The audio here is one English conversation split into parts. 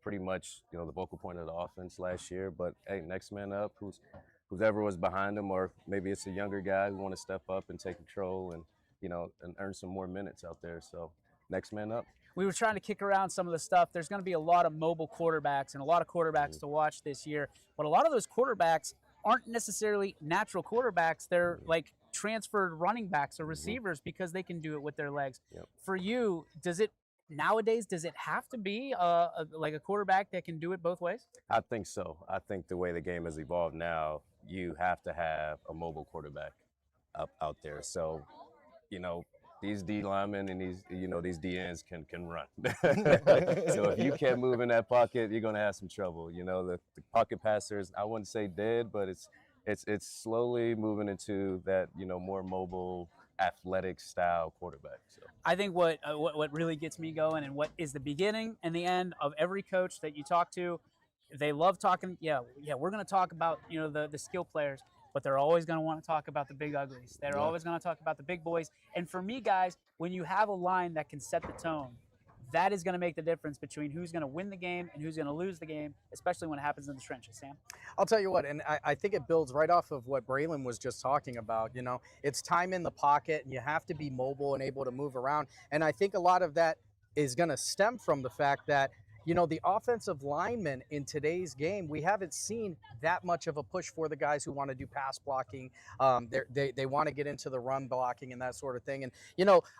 pretty much, the focal point of the offense last year. But hey, next man up, whoever was behind him, or maybe it's a younger guy who want to step up and take control and, and earn some more minutes out there. So next man up. We were trying to kick around some of the stuff. There's going to be a lot of mobile quarterbacks and a lot of quarterbacks to watch this year. But a lot of those quarterbacks aren't necessarily natural quarterbacks. They're like transferred running backs or receivers because they can do it with their legs. Yep. For you, does it have to be like a quarterback that can do it both ways? I think so. I think the way the game has evolved now, you have to have a mobile quarterback out there. So, these D linemen and these DNs can run. So if you can't move in that pocket, you're gonna have some trouble. The pocket passers, I wouldn't say dead, but it's slowly moving into that more mobile, athletic style quarterback. So I think what really gets me going, and what is the beginning and the end of every coach that you talk to, they love talking. Yeah, we're gonna talk about the skill players. But they're always going to want to talk about the big uglies. They're always going to talk about the big boys. And for me, guys, when you have a line that can set the tone, that is going to make the difference between who's going to win the game and who's going to lose the game, especially when it happens in the trenches. Sam? I'll tell you what, and I think it builds right off of what Braylon was just talking about. It's time in the pocket, and you have to be mobile and able to move around. And I think a lot of that is going to stem from the fact that the offensive linemen in today's game, we haven't seen that much of a push for the guys who want to do pass blocking. They want to get into the run blocking and that sort of thing. And,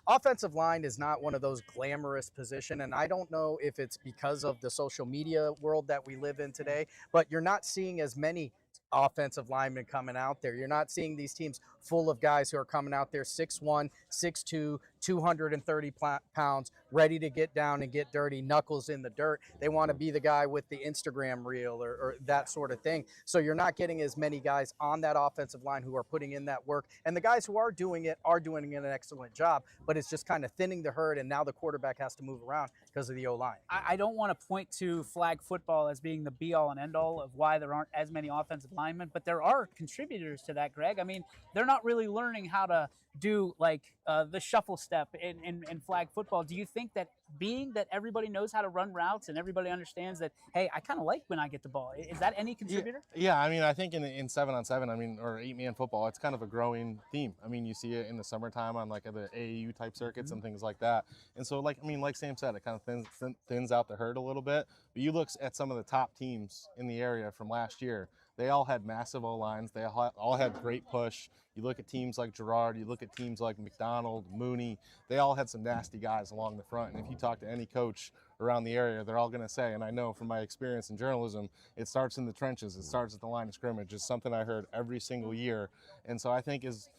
offensive line is not one of those glamorous positions. And I don't know if it's because of the social media world that we live in today, but you're not seeing as many offensive linemen coming out there. You're not seeing these teams full of guys who are coming out there 6'1", 6'2", 230 pounds, ready to get down and get dirty, knuckles in the dirt. They want to be the guy with the Instagram reel or that sort of thing. So you're not getting as many guys on that offensive line who are putting in that work. And the guys who are doing an excellent job, but it's just kind of thinning the herd, and now the quarterback has to move around because of the O-line. I don't want to point to flag football as being the be-all and end-all of why there aren't as many offensive linemen, but there are contributors to that, Greg. I mean, they're not really learning how to do the shuffle step in flag football. Do you think that being that everybody knows how to run routes and everybody understands that, hey, I kind of like when I get the ball, is that any contributor? Yeah, I mean, I think in 7-on-7, or 8-man football, it's kind of a growing theme. I mean, you see it in the summertime on the AAU type circuits and things like that. And so like Sam said, it kind of thins out the herd a little bit. But you look at some of the top teams in the area from last year, they all had massive O-lines. They all had great push. You look at teams like Girard, you look at teams like McDonald, Mooney, they all had some nasty guys along the front. And if you talk to any coach around the area, they're all going to say, and I know from my experience in journalism, it starts in the trenches. It starts at the line of scrimmage. It's something I heard every single year. And so I think is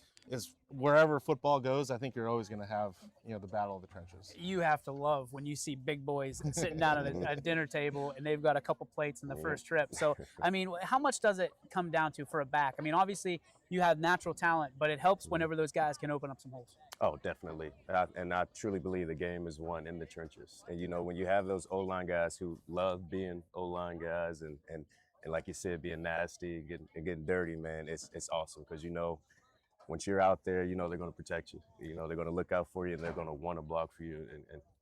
wherever football goes, I think you're always going to have, the battle of the trenches. You have to love when you see big boys sitting down at a dinner table and they've got a couple plates in the first trip. So, I mean, how much does it come down to for a back? I mean, obviously you have natural talent, but it helps whenever those guys can open up some holes. Oh, definitely. And I truly believe the game is won in the trenches. And, when you have those O-line guys who love being O-line guys and like you said, being nasty, getting dirty, man, it's awesome because, once you're out there, they're going to protect you. They're going to look out for you, and they're going to want to block for you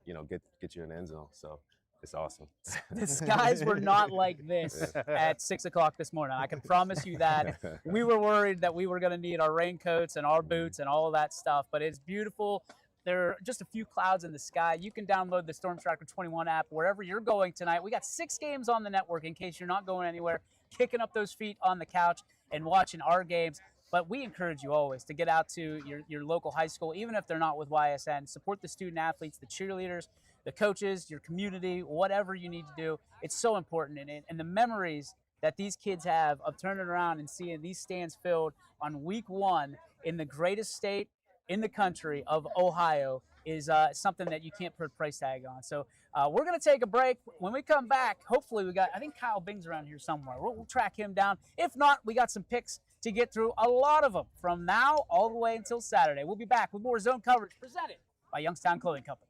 and get you in the end zone. So it's awesome. The skies were not like this at 6 o'clock this morning. I can promise you that. We were worried that we were going to need our raincoats and our boots and all of that stuff, but it's beautiful. There are just a few clouds in the sky. You can download the Storm Tracker 21 app wherever you're going tonight. We got 6 games on the network in case you're not going anywhere, kicking up those feet on the couch and watching our games. But we encourage you always to get out to your local high school, even if they're not with YSN. Support the student athletes, the cheerleaders, the coaches, your community, whatever you need to do. It's so important. And the memories that these kids have of turning around and seeing these stands filled on week 1 in the greatest state in the country of Ohio is something that you can't put a price tag on. So we're going to take a break. When we come back, hopefully I think Kyle Bing's around here somewhere. We'll track him down. If not, we got some picks to get through, a lot of them from now all the way until Saturday. We'll be back with more zone coverage presented by Youngstown Clothing Company.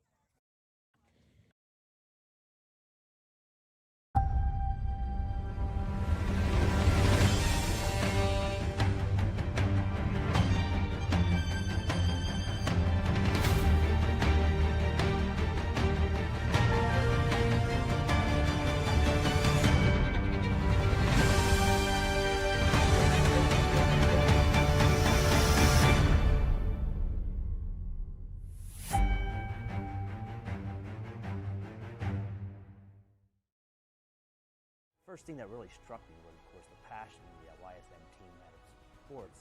First thing that really struck me was, of course, the passion the YSM team had of sports.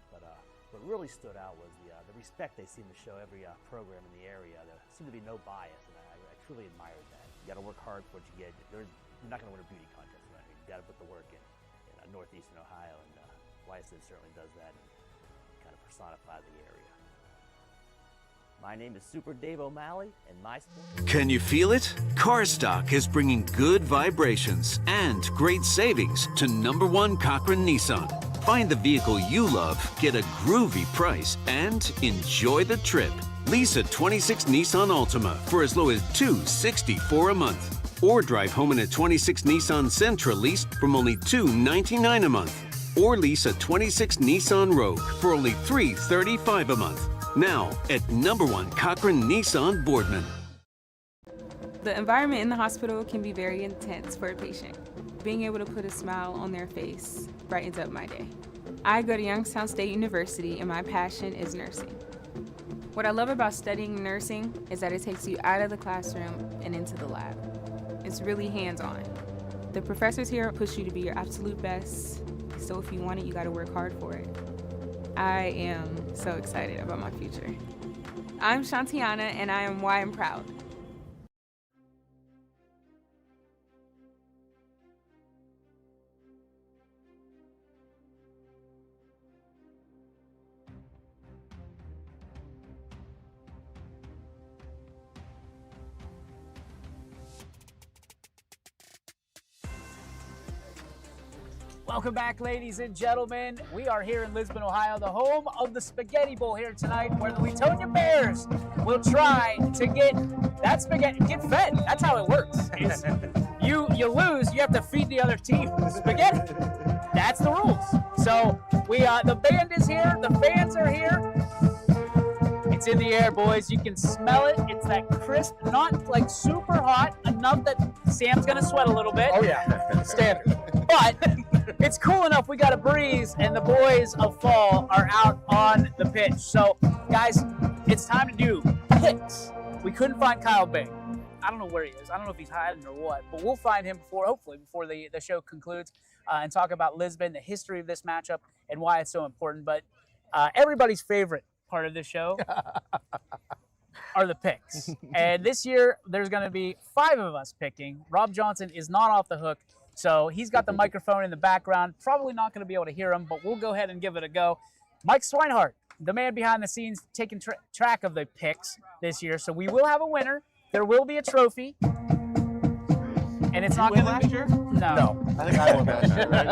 But what really stood out was the respect they seem to show every program in the area. There seemed to be no bias, and I truly admired that. You got to work hard for what you get. You're not going to win a beauty contest around here. You got to put the work in northeastern Ohio, and YSM certainly does that and kind of personifies the area. My name is Super Dave O'Malley, and my sport. Can you feel it? CarStock is bringing good vibrations and great savings to #1 Cochran Nissan. Find the vehicle you love, get a groovy price, and enjoy the trip. Lease a 26 Nissan Altima for as low as $264 a month. Or drive home in a 26 Nissan Sentra lease from only $299 a month. Or lease a 26 Nissan Rogue for only $335 a month. Now at #1 Cochran Nissan Boardman. The environment in the hospital can be very intense for a patient. Being able to put a smile on their face brightens up my day. I go to Youngstown State University and my passion is nursing. What I love about studying nursing is that it takes you out of the classroom and into the lab. It's really hands-on. The professors here push you to be your absolute best, so if you want it, you gotta work hard for it. I am so excited about my future. I'm Shantiana, and I am why I'm proud. Welcome back, ladies and gentlemen. We are here in Lisbon, Ohio, the home of the Spaghetti Bowl here tonight, where the Wheatonia Bears will try to get that spaghetti, get fed. That's how it works. It's, you lose, you have to feed the other team spaghetti. That's the rules. So the band is here, the fans are here. It's in the air, boys. You can smell it. It's that crisp, not like super hot, enough that Sam's gonna sweat a little bit. Oh yeah, standard. But it's cool enough. We got a breeze, and the boys of fall are out on the pitch. So, guys, it's time to do picks. We couldn't find Kyle Bay. I don't know where he is. I don't know if he's hiding or what, but we'll find him hopefully before the show concludes, and talk about Lisbon, the history of this matchup, and why it's so important. But everybody's favorite part of this show are the picks. And this year, there's going to be 5 of us picking. Rob Johnson is not off the hook. So he's got the microphone in the background. Probably not going to be able to hear him, but we'll go ahead and give it a go. Mike Swinehart, the man behind the scenes, taking track of the picks this year. So we will have a winner. There will be a trophy. And it's not going to be... No. I think I won last year, right?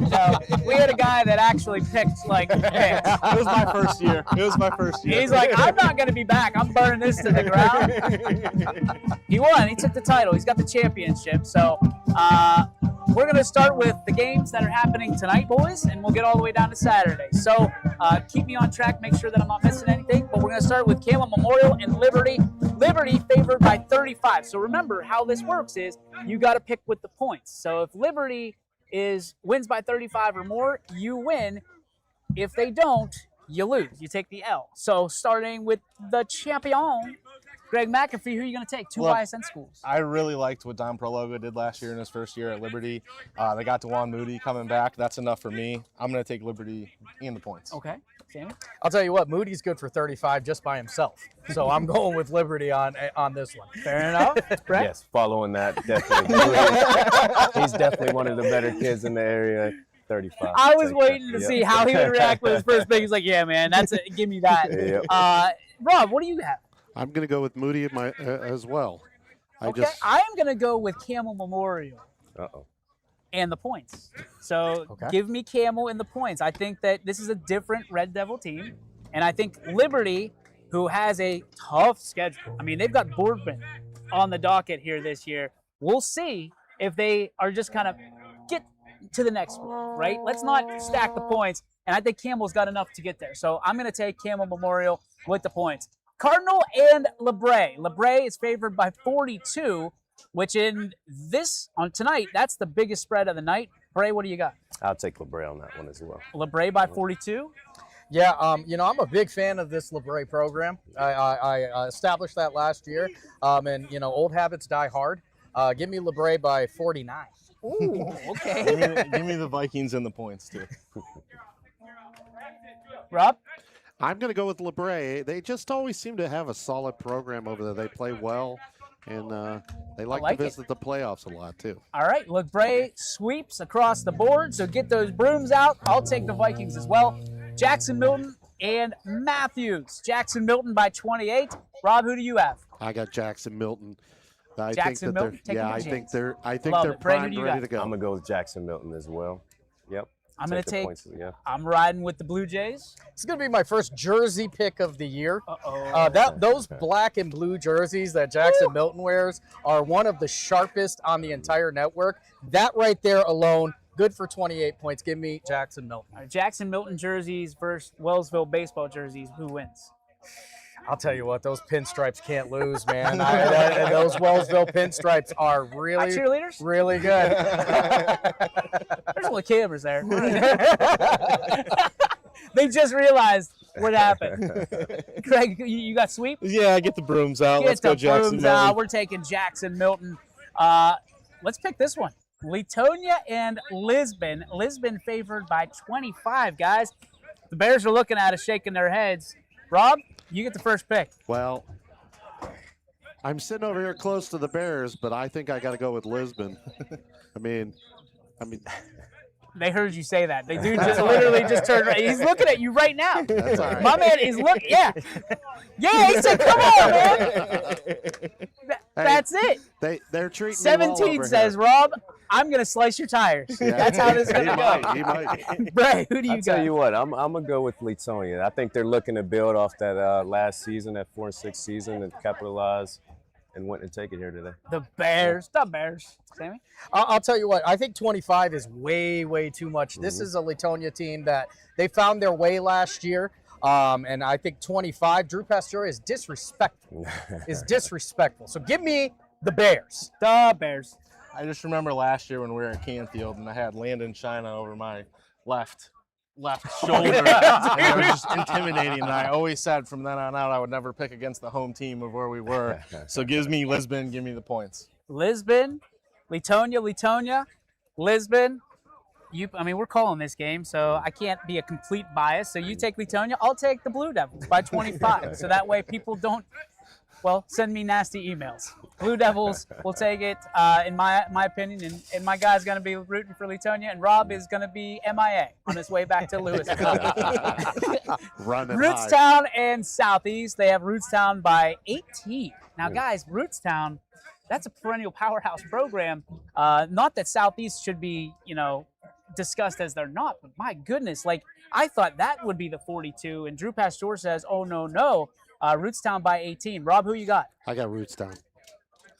No. We had a guy that actually picked, like, picks. It was my first year. He's like, I'm not going to be back. I'm burning this to the ground. He won. He took the title. He's got the championship. So we're going to start with the games that are happening tonight, boys, and we'll get all the way down to Saturday. So keep me on track. Make sure that I'm not missing anything. But we're going to start with Campbell Memorial and Liberty. Liberty favored by 35. So remember how this works is you got to pick with the points. So if Liberty wins by 35 or more, you win. If they don't, you lose. You take the L. So starting with the champion, Greg McAfee, who are you going to take? Two YSN schools. I really liked what Don Prologo did last year in his first year at Liberty. They got Dewan Moody coming back. That's enough for me. I'm going to take Liberty and the points. Okay. Sammy? I'll tell you what, Moody's good for 35 just by himself. So I'm going with Liberty on this one. Fair enough. Brett? Yes, following that, definitely. He's definitely one of the better kids in the area. 35. I was waiting to see how he would react with his first pick. He's like, yeah, man, that's it. Give me that. Yep. Rob, what do you have? I'm going to go with Moody as well. I am going to go with Camel Memorial. Uh-oh. And the points. So give me Camel and the points. I think that this is a different Red Devil team. And I think Liberty, who has a tough schedule. I mean, they've got Boardman on the docket here this year. We'll see if they are just kind of get to the next one, right? Let's not stack the points. And I think Camel's got enough to get there. So I'm going to take Camel Memorial with the points. Cardinal and LeBray. LeBray is favored by 42. Which on tonight, that's the biggest spread of the night. Bray, what do you got? I'll take LeBray on that one as well. LeBray by 42? Yeah, I'm a big fan of this LeBray program. I established that last year, and old habits die hard. Give me LeBray by 49. Ooh, okay. Give me the Vikings and the points too. Rob? I'm going to go with LeBray. They just always seem to have a solid program over there. They play well, and they like like to it. visit the playoffs a lot, too. All right, LeBray sweeps across the board, so get those brooms out. I'll take the Vikings as well. Jackson Milton and Matthews. Jackson Milton by 28. Rob, who do you have? I got Jackson Milton. I Jackson think that Milton taking they're, the I chance. think they're, I think Love they're it. Brandon, primed, who you ready got? to go. I'm gonna go with Jackson Milton as well. Yep. I'm going to the take, points, yeah. I'm riding with the Blue Jays. It's going to be my first jersey pick of the year. Uh-oh. Those black and blue jerseys that Jackson Milton wears are one of the sharpest on the entire network. That right there alone, good for 28 points. Give me Jackson Milton. Jackson Milton jerseys versus Wellsville baseball jerseys. Who wins? I'll tell you what, those pinstripes can't lose, man. Those Wellsville pinstripes are Hot really, cheerleaders? really good. There's only cameras there. They just realized what happened. Craig, you got sweep? Yeah, get the brooms out. Get Let's go the Jackson brooms Milton. out. We're taking Jackson Milton. Let's pick this one. Latonia and Lisbon. Lisbon favored by 25, guys. The Bears are looking at us, shaking their heads. Rob, you get the first pick. Well, I'm sitting over here close to the Bears, but I think I got to go with Lisbon. I mean, They heard you say that. They do just literally just turned right. He's looking at you right now. that's all right. My man is looking. Yeah. Yeah, he said, come on, man. That's it. They're treating me well 17 over says, here. Rob, I'm going to slice your tires. Yeah. That's how this is He going to go. might, he might. Bray, who do you I'll tell got? you what, I'm gonna go with Latonia. I think they're looking to build off that last season, that 4-6 season, and capitalize and went and take it here today. The Bears. The Bears. Sammy? I'll tell you what, I think 25 is way, way too much. This is a Latonia team that they found their way last year. And I think 25, Drew Pasteur is disrespectful. So give me the Bears. The Bears. I just remember last year when we were at Canfield and I had Landon China over my left shoulder. And it was just intimidating. And I always said from then on out I would never pick against the home team of where we were. So gives me Lisbon, give me the points. Lisbon. Latonia. Lisbon. We're calling this game, so I can't be a complete bias. So you take Latonia, I'll take the Blue Devils by 25. So that way people don't, send me nasty emails. Blue Devils will take it, in my opinion, and my guy's going to be rooting for Latonia, and Rob is going to be MIA on his way back to Louisville. Running Rootstown and Southeast, they have Rootstown by 18. Now, guys, Rootstown, that's a perennial powerhouse program. Not that Southeast should be, discussed as they're not, but my goodness, I thought that would be the 42, and Drew Pasteur says, oh, no, Rootstown by 18. Rob, who you got? I got Rootstown.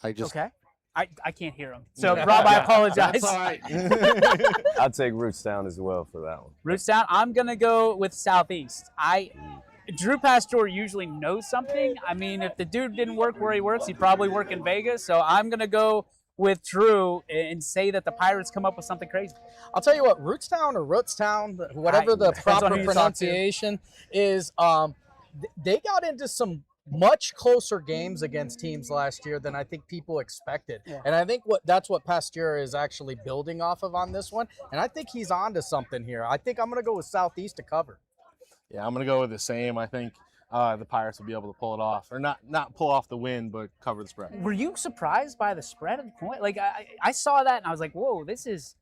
Okay. I can't hear him. So, Rob, I apologize. That's all right. I'll take Rootstown as well for that one. Rootstown, I'm going to go with Southeast. Drew Pasteur usually knows something. I mean, if the dude didn't work where he works, he'd probably work in Vegas. So I'm going to go with Drew and say that the Pirates come up with something crazy. I'll tell you what, Rootstown or Rootstown, whatever the Depends on who proper you talk to. pronunciation is, they got into some much closer games against teams last year than I think people expected. Yeah. And I think that's what Pasteur is actually building off of on this one. And I think he's on to something here. I think I'm going to go with Southeast to cover. Yeah, I'm going to go with the same. I think the Pirates will be able to pull it off. Or not pull off the win, but cover the spread. Were you surprised by the spread at the point? I saw that and I was like, whoa, this is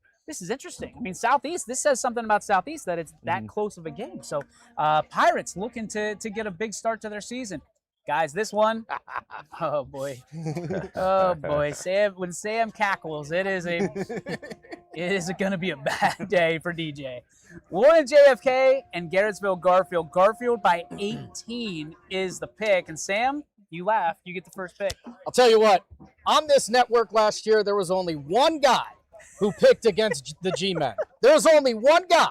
interesting. I mean, Southeast, this says something about Southeast that it's that close of a game. So Pirates looking to get a big start to their season. Guys, this one, oh boy. When Sam cackles, it is going to be a bad day for DJ. Warren JFK and Garrettsville Garfield. Garfield by 18 is the pick. And Sam, you laugh. You get the first pick. I'll tell you what, on this network last year, there was only one guy who picked against the G-Men. There was only one guy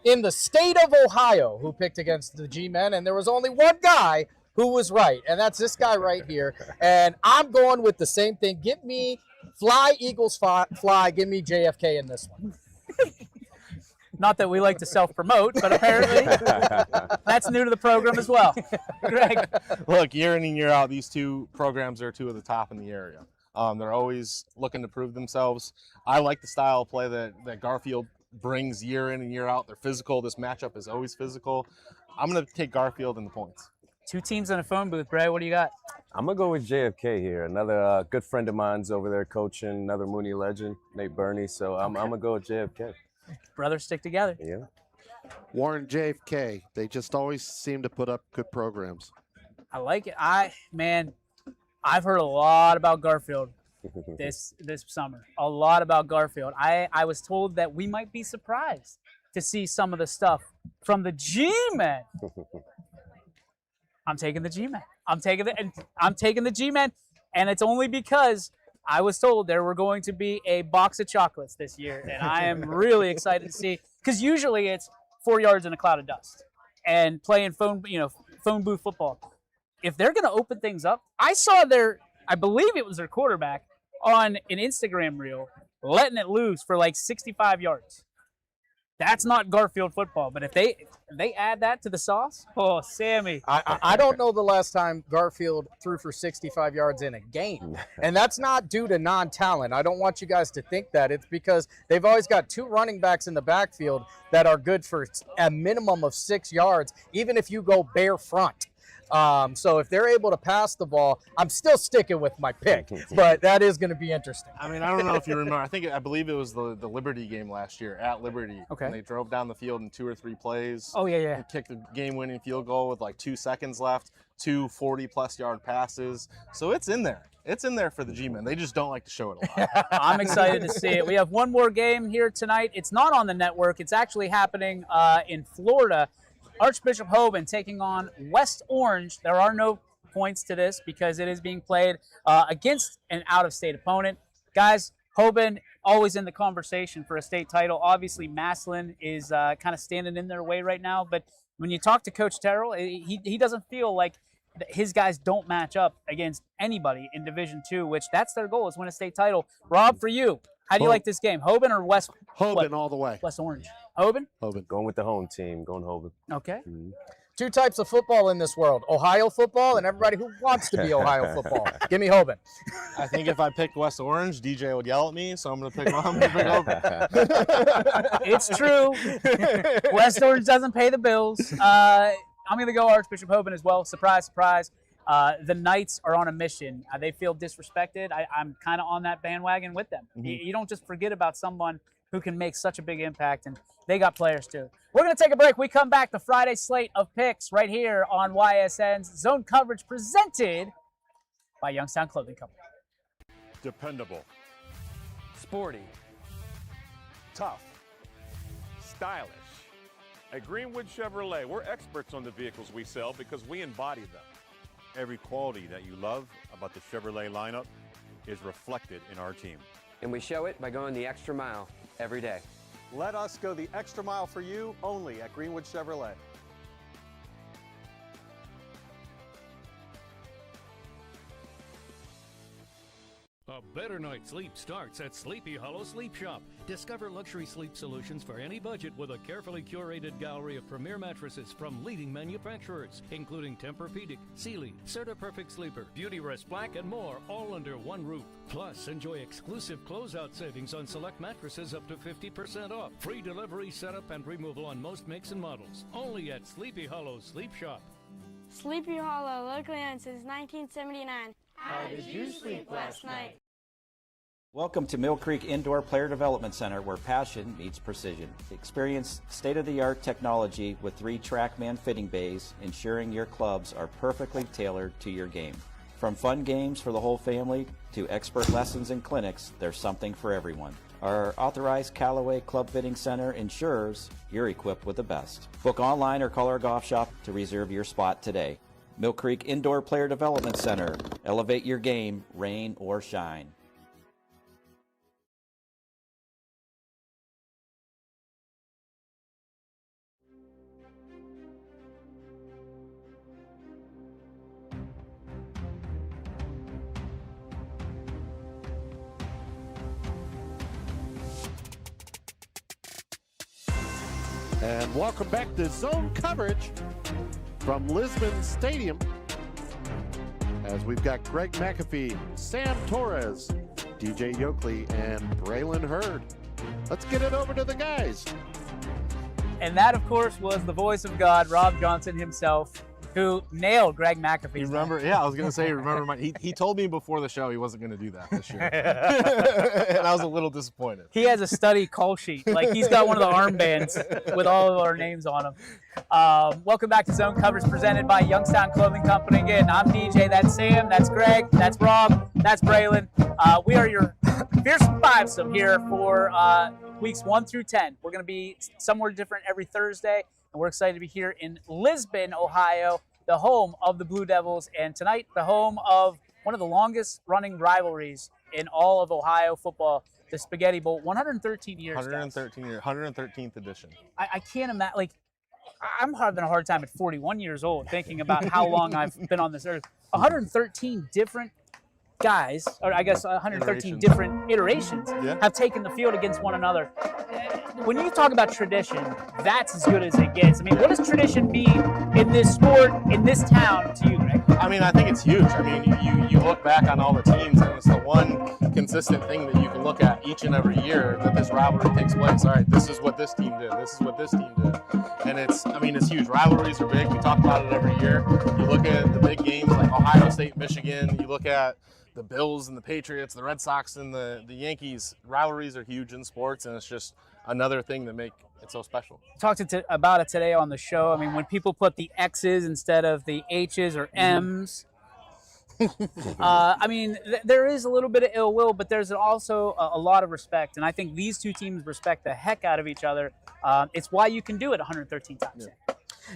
in the state of Ohio who picked against the G-Men, and there was only one guy who was right, and that's this guy right here. And I'm going with the same thing. Give me Fly, Eagles, Fly. Give me JFK in this one. Not that we like to self-promote, but apparently that's new to the program as well. Greg. Look, year in and year out, these two programs are two of the top in the area. They're always looking to prove themselves. I like the style of play that Garfield brings year in and year out. They're physical. This matchup is always physical. I'm going to take Garfield in the points. 2 teams in a phone booth. Bray, what do you got? I'm gonna go with JFK here. Another good friend of mine's over there coaching, another Mooney legend, Nate Burney. So I'm gonna go with JFK. Brothers stick together. Yeah. Warren JFK. They just always seem to put up good programs. I like it. I've heard a lot about Garfield this summer. A lot about Garfield. I was told that we might be surprised to see some of the stuff from the G-Men. I'm taking the G-Men. I'm taking the G-Men, and it's only because I was told there were going to be a box of chocolates this year, and I am really excited to see, because usually it's 4 yards in a cloud of dust and playing phone booth football. If they're going to open things up, I saw I believe it was their quarterback on an Instagram reel letting it loose for like 65 yards. That's not Garfield football, but if they add that to the sauce, oh, Sammy. I don't know the last time Garfield threw for 65 yards in a game. And that's not due to non-talent. I don't want you guys to think that. It's because they've always got 2 running backs in the backfield that are good for a minimum of 6 yards, even if you go bare front. So if they're able to pass the ball, I'm still sticking with my pick, but that is going to be interesting. I mean, I don't know if you remember. I believe it was the Liberty game last year at Liberty. Okay. And they drove down the field in 2 or 3 plays. Oh, yeah. And kicked the game-winning field goal with like 2 seconds left, 2 40-plus yard passes. So it's in there. It's in there for the G-Men. They just don't like to show it a lot. I'm excited to see it. We have one more game here tonight. It's not on the network. It's actually happening in Florida. Archbishop Hoban taking on West Orange. There are no points to this because it is being played against an out-of-state opponent. Guys, Hoban always in the conversation for a state title. Obviously, Massillon is kind of standing in their way right now. But when you talk to Coach Terrell, he doesn't feel like his guys don't match up against anybody in Division II, which that's their goal, is win a state title. Rob, for you, how do you like this game? Hoban or West? Hoban all the way. West Orange. Hoban? Hoban. Going with the home team. Going Hoban. Okay. 2 types of football in this world: Ohio football and everybody who wants to be Ohio football. Give me Hoban. I think if I picked West Orange, DJ would yell at me, so I'm going to pick Hoban. It's true. West Orange doesn't pay the bills. I'm going to go Archbishop Hoban as well. Surprise, surprise. The Knights are on a mission. They feel disrespected. I'm kind of on that bandwagon with them. You don't just forget about someone who can make such a big impact, and they got players too. We're going to take a break. We come back, the Friday slate of picks right here on YSN's Zone Coverage, presented by Youngstown Clothing Company. Dependable, sporty, tough, stylish. At Greenwood Chevrolet, we're experts on the vehicles we sell because we embody them. Every quality that you love about the Chevrolet lineup is reflected in our team. And we show it by going the extra mile every day. Let us go the extra mile for you only at Greenwood Chevrolet. A better night's sleep starts at Sleepy Hollow Sleep Shop. Discover luxury sleep solutions for any budget with a carefully curated gallery of premier mattresses from leading manufacturers, including Tempur-Pedic, Sealy, Serta Perfect Sleeper, Beautyrest Black, and more, all under one roof. Plus, enjoy exclusive closeout savings on select mattresses up to 50% off. Free delivery, setup, and removal on most makes and models. Only at Sleepy Hollow Sleep Shop. Sleepy Hollow, locally owned since 1979. How did you sleep last night? Welcome to Mill Creek Indoor Player Development Center, where passion meets precision. Experience state-of-the-art technology with 3 TrackMan fitting bays, ensuring your clubs are perfectly tailored to your game. From fun games for the whole family to expert lessons and clinics, there's something for everyone. Our authorized Callaway Club Fitting Center ensures you're equipped with the best. Book online or call our golf shop to reserve your spot today. Mill Creek Indoor Player Development Center. Elevate your game, rain or shine. And welcome back to Zone Coverage from Lisbon Stadium as we've got Greg McAfee, Sam Torres, DJ Yoakley, and Braylon Hurd. Let's get it over to the guys. And that, of course, was the voice of God, Rob Johnson himself, who nailed Greg McAfee. You remember? Yeah, I was going to say, remember, he told me before the show he wasn't going to do that this year. And I was a little disappointed. He has a study call sheet. Like, he's got one of the armbands with all of our names on them. Welcome back to Zone Coverage, presented by Youngstown Clothing Company. Again, I'm DJ, that's Sam, that's Greg, that's Rob, that's Braylon. We are your fearsome fivesome here for weeks 1 through 10. We're going to be somewhere different every Thursday. And we're excited to be here in Lisbon, Ohio, the home of the Blue Devils, and tonight the home of one of the longest running rivalries in all of Ohio football, the Spaghetti Bowl. 113 years. 113 years, 113th edition. I can't imagine, like, I'm having a hard time at 41 years old thinking about how long I've been on this earth. 113 different guys, or I guess 113 different iterations, have taken the field against one another. When you talk about tradition, that's as good as it gets. I mean, what does tradition mean in this sport, in this town to you, Greg? I mean, I think it's huge. I mean, you look back on all the teams, and it's the one consistent thing that you can look at each and every year that this rivalry takes place. All right, this is what this team did. This is what this team did. And it's huge. Rivalries are big. We talk about it every year. You look at the big games like Ohio State, Michigan. You look at the Bills and the Patriots, the Red Sox and the Yankees. Rivalries are huge in sports, and it's just another thing that make it so special. Talked about it today on the show. I mean, when people put the X's instead of the H's or M's, I mean, there is a little bit of ill will, but there's also a lot of respect. And I think these two teams respect the heck out of each other. It's why you can do it 113 times.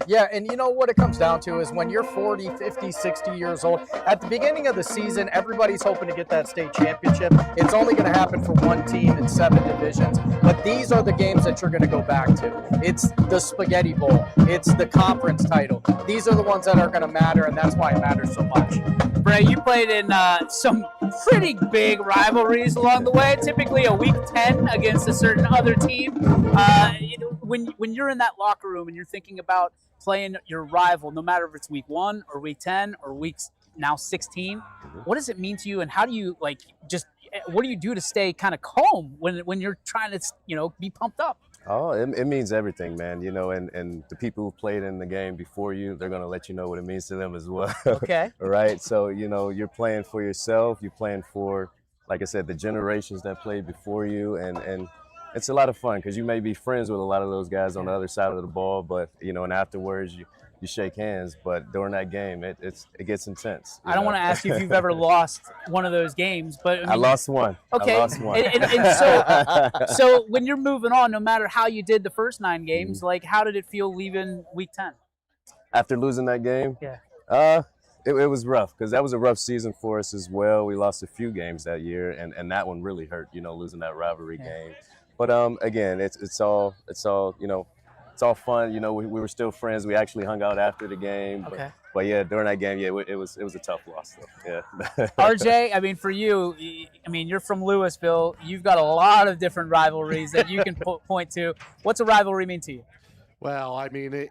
Yeah, and you know what it comes down to is when you're 40, 50, 60 years old, at the beginning of the season, everybody's hoping to get that state championship. It's only going to happen for one team in 7 divisions, but these are the games that you're going to go back to. It's the Spaghetti Bowl. It's the conference title. These are the ones that are going to matter, and that's why it matters so much. Bray, you played in some pretty big rivalries along the way, typically a week 10 against a certain other team. When you're in that locker room and you're thinking about playing your rival, no matter if it's week 1 or week 10 or week now 16, what does it mean to you, and how do you what do you do to stay kind of calm when you're trying to be pumped up? Oh, it means everything, man. And the people who played in the game before you, they're going to let you know what it means to them as well. Okay. Right? So, you're playing for yourself. You're playing for, like I said, the generations that played before you. And it's a lot of fun because you may be friends with a lot of those guys on the other side of the ball, but, and afterwards you shake hands. But during that game, it gets intense. I don't want to ask you if you've ever lost one of those games, but I lost one. Okay. I lost one. And so when you're moving on, no matter how you did the first 9 games, like, how did it feel leaving week 10? After losing that game? Yeah. It was rough because that was a rough season for us as well. We lost a few games that year, and that one really hurt, losing that rivalry game. But again, it's all it's all fun. We were still friends. We actually hung out after the game. But yeah, during that game, it was a tough loss. Yeah. RJ, I mean, for you, you're from Louisville. You've got a lot of different rivalries that you can point to. What's a rivalry mean to you? Well, I mean,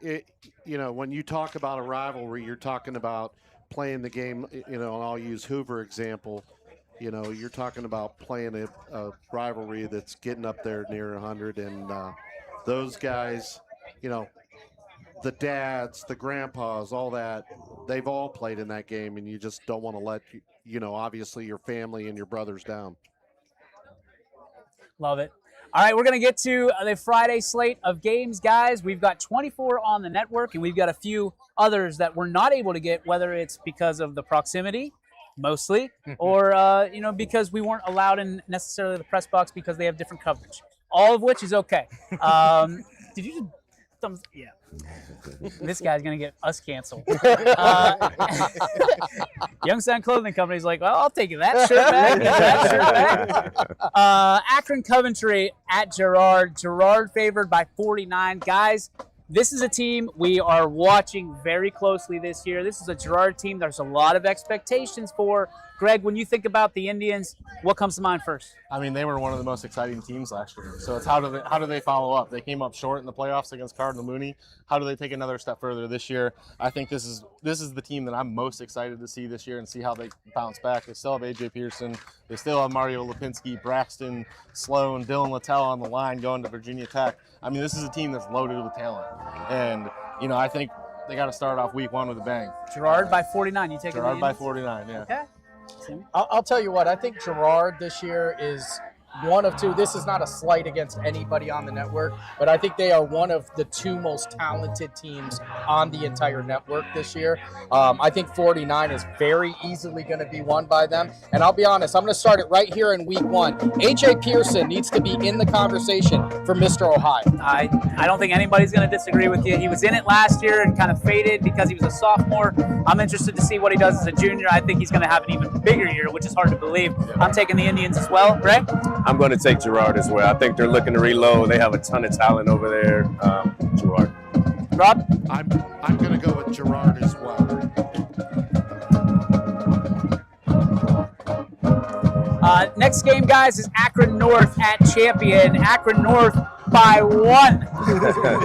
when you talk about a rivalry, you're talking about playing the game, and I'll use Hoover example. You're talking about playing a rivalry that's getting up there near 100, and those guys, the dads, the grandpas, all that, they've all played in that game, and you just don't want to let, obviously your family and your brothers down. Love it. All right, we're going to get to the Friday slate of games, guys. We've got 24 on the network, and we've got a few others that we're not able to get, whether it's because of the proximity, mostly, or, because we weren't allowed in necessarily the press box because they have different coverage, all of which is okay. Did you just thumbs? Yeah. This guy's going to get us canceled. Youngstown Clothing Company's like, well, I'll take that shirt back. That shirt back. Akron Coventry at Girard. Girard favored by 49. Guys, this is a team we are watching very closely this year. This is a Girard team there's a lot of expectations for. Greg, when you think about the Indians, what comes to mind first? I mean, they were one of the most exciting teams last year. So it's how do they follow up? They came up short in the playoffs against Cardinal Mooney. How do they take another step further this year? I think this is the team that I'm most excited to see this year and see how they bounce back. They still have A.J. Pearson. They still have Mario Lipinski, Braxton, Sloan, Dylan Littell on the line going to Virginia Tech. I mean, this is a team that's loaded with talent. And, you know, I think they got to start off week 1 with a bang. Girard by 49. You take Girard by 49, yeah. Okay. I'll tell you what, I think Girard this year is one of two. This is not a slight against anybody on the network, but I think they are one of the 2 most talented teams on the entire network this year. I think 49 is very easily going to be won by them. And I'll be honest, I'm going to start it right here in week 1. A.J. Pearson needs to be in the conversation for Mr. Ohio. I don't think anybody's going to disagree with you. He was in it last year and kind of faded because he was a sophomore. I'm interested to see what he does as a junior. I think he's going to have an even bigger year, which is hard to believe. I'm taking the Indians as well. Ray? I'm going to take Girard as well. I think they're looking to reload. They have a ton of talent over there. Girard. Rob? I'm going to go with Girard as well. Next game, guys, is Akron North at Champion. Akron North by 1.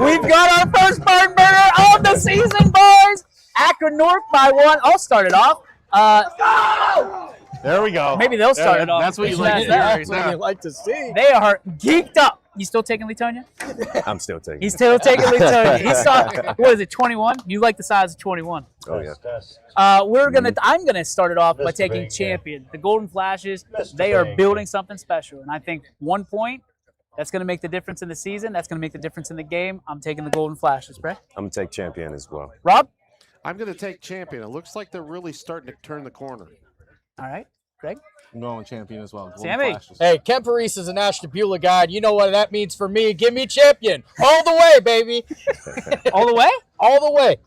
We've got our first barn burner of the season, boys. Akron North by 1. I'll start it off. There we go. Maybe they'll start it off. That's what you like to hear. That's what you like to see. They are geeked up. You still taking Latonia? I'm still taking. He's still taking Latonia. He saw, what is it, 21? You like the size of 21. Oh yeah. I'm gonna start it off by taking Champion. The Golden Flashes, they are building something special, and I think 1 point, that's gonna make the difference in the season. That's gonna make the difference in the game. I'm taking the Golden Flashes, Brett. I'm gonna take Champion as well. Rob? I'm going to take Champion. It looks like they're really starting to turn the corner. All right, Greg? I'm going with Champion as well. Sammy? Hey, Ken Parise is an Ashtabula guy. You know what that means for me. Give me Champion. All the way, baby. All the way? All the way.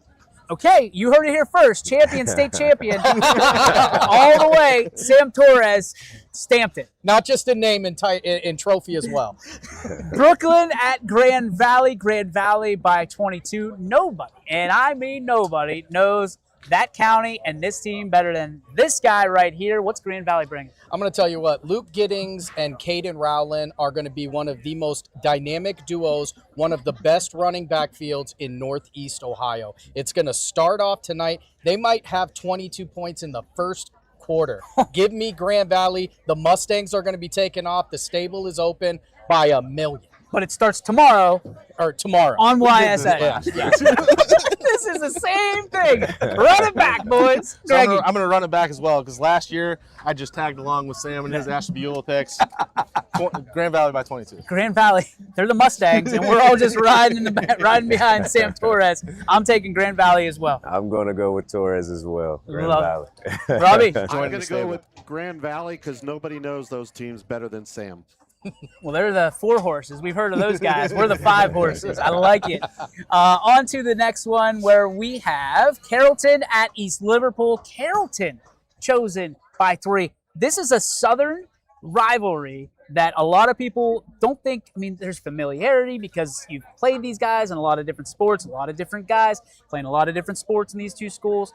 Okay, you heard it here first. Champion, state champion. All the way. Sam Torres stamped it. Not just in name and in trophy as well. Brooklyn at Grand Valley. Grand Valley by 22. Nobody, and I mean nobody, knows that county and this team better than this guy right here. What's Grand Valley bringing? I'm going to tell you what, Luke Giddings and Caden Rowland are going to be one of the most dynamic duos, one of the best running back fields in Northeast Ohio. It's going to start off tonight. They might have 22 points in the first quarter. Give me Grand Valley. The Mustangs are going to be taken off. The stable is open by 1 million. But it starts tomorrow. Or tomorrow. On YSA. This is the same thing. Run it back, boys. So I'm going to run it back as well because last year I just tagged along with Sam and his Ashtabula picks. Grand Valley by 22. Grand Valley, they're the Mustangs, and we're all just riding behind Sam Torres. I'm taking Grand Valley as well. I'm going to go with Torres as well. Grand Valley. Robbie? I'm going to go with Grand Valley because nobody knows those teams better than Sam. Well, they're the 4 horses. We've heard of those guys. We're the 5 horses. I like it. On to the next one where we have Carrollton at East Liverpool. Carrollton chosen by 3. This is a Southern rivalry that a lot of people don't think. I mean, there's familiarity because you've played these guys in a lot of different sports, a lot of different guys playing a lot of different sports in these 2 schools.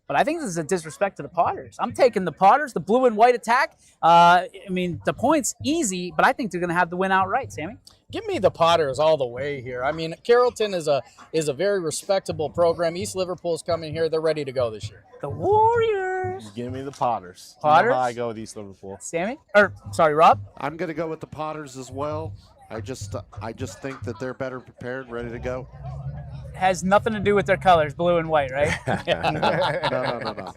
But I think this is a disrespect to the Potters. I'm taking the Potters, the blue and white attack. I mean, the point's easy, but I think they're going to have the win outright, Sammy. Give me the Potters all the way here. I mean, Carrollton is a very respectable program. East Liverpool's coming here. They're ready to go this year. The Warriors. Give me the Potters. Potters? You know how I go with East Liverpool. Sammy? Sorry, Rob? I'm going to go with the Potters as well. I just think that they're better prepared, ready to go. Has nothing to do with their colors, blue and white, right? No.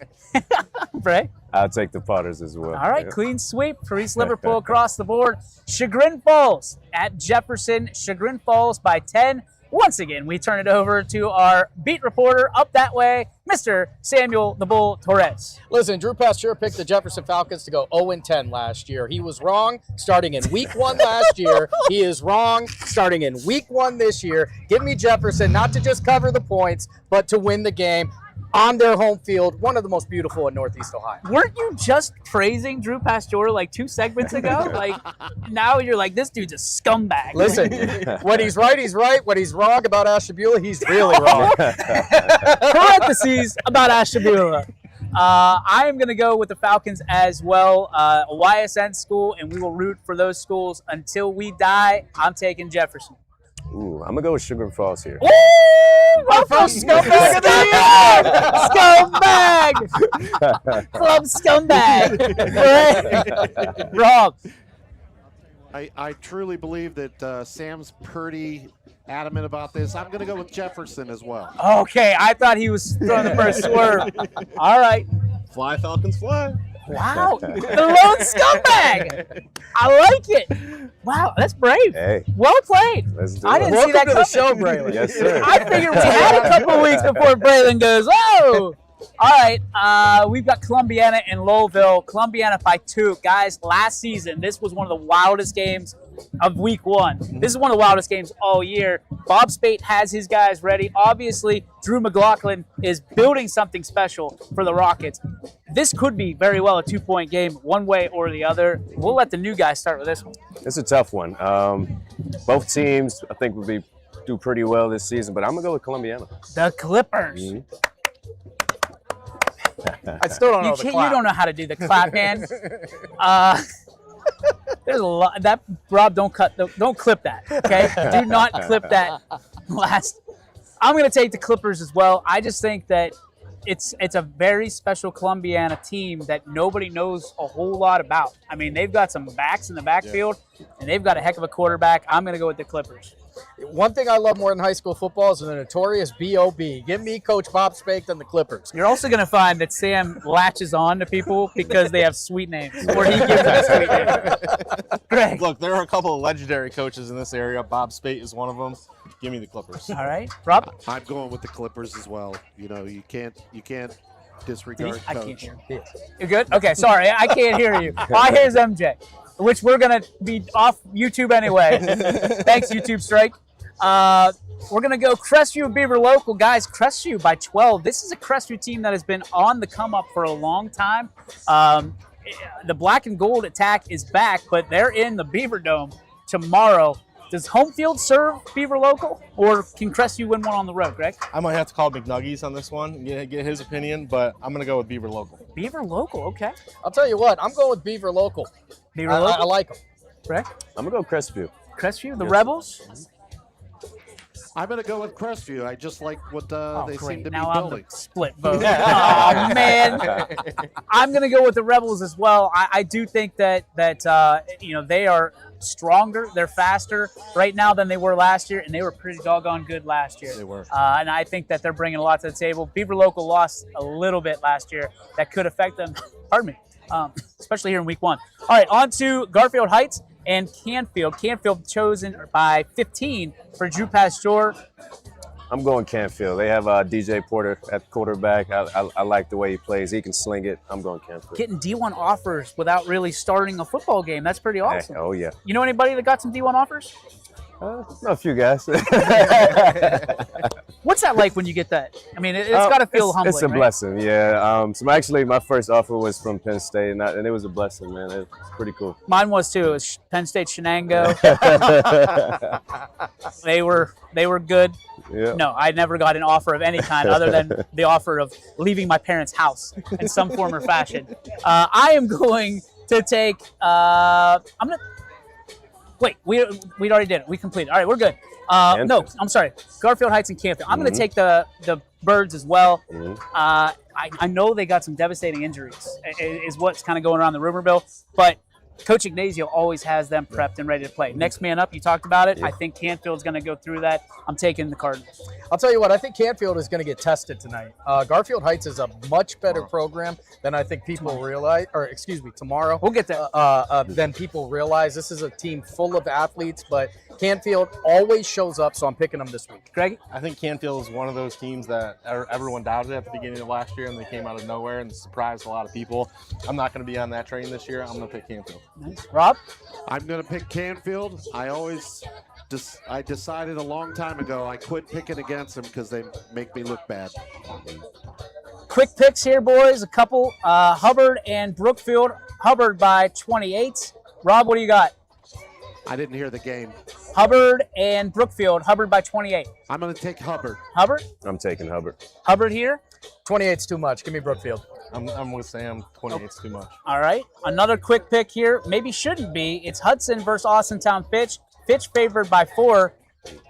Bray? I'll take the Potters as well. All right, clean sweep for East Liverpool across the board. Chagrin Falls at Jefferson. Chagrin Falls by 10. Once again, we turn it over to our beat reporter up that way, Mr. Samuel the Bull Torres. Listen, Drew Pasteur picked the Jefferson Falcons to go 0-10 last year. He was wrong starting in week 1 last year. He is wrong starting in week 1 this year. Give me Jefferson, not to just cover the points, but to win the game on their home field, one of the most beautiful in Northeast Ohio. Weren't you just praising Drew Pasteur like 2 segments ago? Like, now you're like, this dude's a scumbag. Listen, when he's right, he's right. When he's wrong about Ashtabula, he's really wrong. Parentheses about Ashtabula. I am going to go with the Falcons as well. A YSN school, and we will root for those schools until we die. I'm taking Jefferson. Ooh, I'm gonna go with Sugar Falls here. Ooh, my first scumbag of the year! Scumbag! Club scumbag. Right. Rob. I truly believe that Sam's pretty adamant about this. I'm going to go with Jefferson as well. Okay, I thought he was throwing the first swerve. All right. Fly, Falcons, fly. Wow, the lone scumbag. I like it. Wow, that's brave. Hey. Well played. Let's do I it. didn't see that coming. Show, Braylon. Yes, sir. I figured we had a couple weeks before Braylon goes, oh. All right, we've got Columbiana and Lowellville. Columbiana by 2. Guys, last season, this was one of the wildest games of week 1. This is one of the wildest games all year. Bob Spate has his guys ready. Obviously, Drew McLaughlin is building something special for the Rockets. This could be very well a 2-point game, one way or the other. We'll let the new guys start with this one. It's a tough one. Both teams, I think, will do pretty well this season, but I'm gonna go with Columbiana. The Clippers. Mm-hmm. I still don't know the clap. You don't know how to do the clap, man. There's a lot that Rob. Don't clip that. Okay, do not clip that. Last, I'm gonna take the Clippers as well. I just think that it's a very special Columbiana team that nobody knows a whole lot about. I mean, they've got some backs in the backfield, and they've got a heck of a quarterback. I'm gonna go with the Clippers. One thing I love more than high school football is the notorious B.O.B. Give me Coach Bob Spake and the Clippers. You're also going to find that Sam latches on to people because they have sweet names, or he gives them a sweet name. Greg. Look, there are a couple of legendary coaches in this area. Bob Spate is one of them. Give me the Clippers. All right, Rob. I'm going with the Clippers as well. You know, you can't disregard I coach. can't hear him. You're good? Okay, sorry, I can't hear you. Here's MJ, which we're going to be off YouTube anyway. Thanks, YouTube Strike. We're going to go Crestview Beaver Local. Guys, Crestview by 12. This is a Crestview team that has been on the come up for a long time. The black and gold attack is back, but they're in the Beaver Dome tomorrow. Does home field serve Beaver Local, or can Crestview win one on the road, Greg? I might have to call McNuggies on this one, get his opinion, but I'm going to go with Beaver Local. Beaver Local, okay. I'll tell you what, I'm going with Beaver Local. Beaver Local? I like them. Greg? I'm going to go Crestview. Crestview, the Rebels? I'm going to go with Crestview. I just like what they seem to be now building. I'm the split vote. Oh, man. I'm going to go with the Rebels as well. I do think that they are stronger, they're faster right now than they were last year, and they were pretty doggone good last year. They were. And I think that they're bringing a lot to the table. Beaver Local lost a little bit last year. That could affect them, pardon me, especially here in week 1. All right, on to Garfield Heights and Canfield. Canfield chosen by 15 for Drew Pasteur. I'm going Canfield. They have DJ Porter at quarterback. I like the way he plays. He can sling it. I'm going Canfield. Getting D1 offers without really starting a football game. That's pretty awesome. Hey, oh, yeah. You know anybody that got some D1 offers? A few guys. What's that like when you get that? I mean, it's got to feel humbling, It's a right? blessing, yeah. So actually, my first offer was from Penn State, and it was a blessing, man. It's pretty cool. Mine was too. It was Penn State Shenango. They were good. Yeah. No, I never got an offer of any kind other than the offer of leaving my parents' house in some form or fashion. I am going to take. Wait, we already did it. We completed. All right, we're good. No, I'm sorry. Garfield Heights and Canfield. I'm going to take the Birds as well. I know they got some devastating injuries, is what's kind of going around the rumor mill. But Coach Ignazio always has them prepped and ready to play. Next man up, you talked about it. I think Canfield's going to go through that. I'm taking the Cardinals. I'll tell you what, I think Canfield is going to get tested tonight. Garfield Heights is a much better program than I think people realize, or excuse me, tomorrow. We'll get there. Than people realize. This is a team full of athletes, but Canfield always shows up, so I'm picking them this week. Greg? I think Canfield is one of those teams that everyone doubted at the beginning of last year, and they came out of nowhere and surprised a lot of people. I'm not going to be on that train this year. I'm going to pick Canfield. Nice. Rob? I'm going to pick Canfield. I decided a long time ago I quit picking against them because they make me look bad. Quick picks here, boys. A couple. Hubbard and Brookfield. Hubbard by 28. Rob, what do you got? I didn't hear the game. Hubbard and Brookfield. Hubbard by 28. I'm going to take Hubbard. Hubbard? I'm taking Hubbard. Hubbard here? 28's too much. Give me Brookfield. I'm with Sam. 28's too much. All right. Another quick pick here. Maybe shouldn't be. It's Hudson versus Austintown Fitch. Fitch favored by 4.